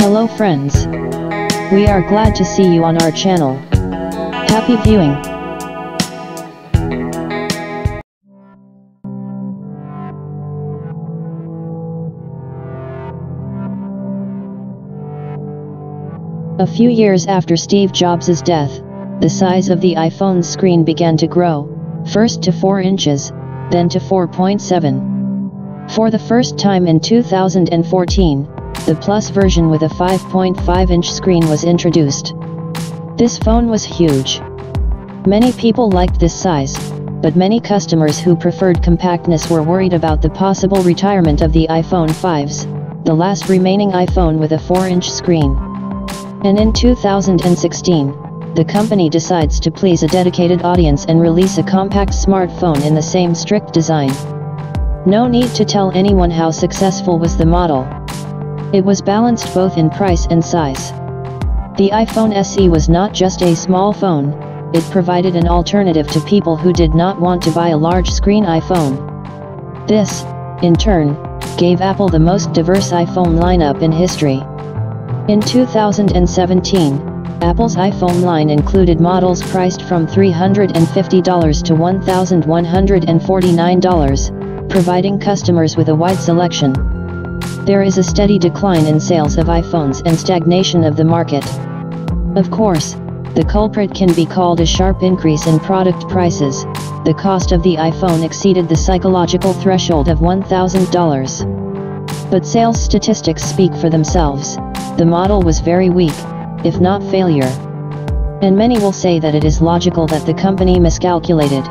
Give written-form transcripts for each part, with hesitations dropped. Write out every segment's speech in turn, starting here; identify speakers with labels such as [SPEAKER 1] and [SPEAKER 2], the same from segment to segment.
[SPEAKER 1] Hello friends. We are glad to see you on our channel. Happy viewing. A few years after Steve Jobs' death, the size of the iPhone's screen began to grow, first to 4 inches, then to 4.7. For the first time in 2014, the Plus version with a 5.5-inch screen was introduced. This phone was huge. Many people liked this size, but many customers who preferred compactness were worried about the possible retirement of the iPhone 5s, the last remaining iPhone with a 4-inch screen. And in 2016, the company decides to please a dedicated audience and release a compact smartphone in the same strict design. No need to tell anyone how successful was the model. It was balanced both in price and size. The iPhone SE was not just a small phone, it provided an alternative to people who did not want to buy a large screen iPhone. This, in turn, gave Apple the most diverse iPhone lineup in history. In 2017, Apple's iPhone line included models priced from $350 to $1,149, providing customers with a wide selection. There is a steady decline in sales of iPhones and stagnation of the market. Of course, the culprit can be called a sharp increase in product prices. The cost of the iPhone exceeded the psychological threshold of $1,000. But sales statistics speak for themselves. The model was very weak, if not failure. And many will say that it is logical that the company miscalculated.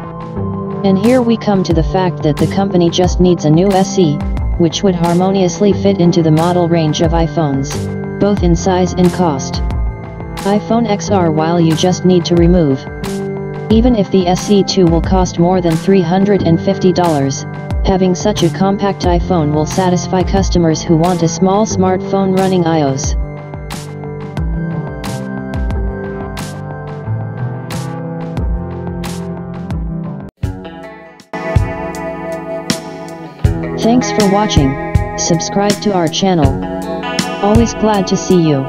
[SPEAKER 1] And here we come to the fact that the company just needs a new SE, which would harmoniously fit into the model range of iPhones, both in size and cost. iPhone XR while you just need to remove. Even if the SE2 will cost more than $350, having such a compact iPhone will satisfy customers who want a small smartphone running iOS. Thanks for watching. Subscribe to our channel. Always glad to see you.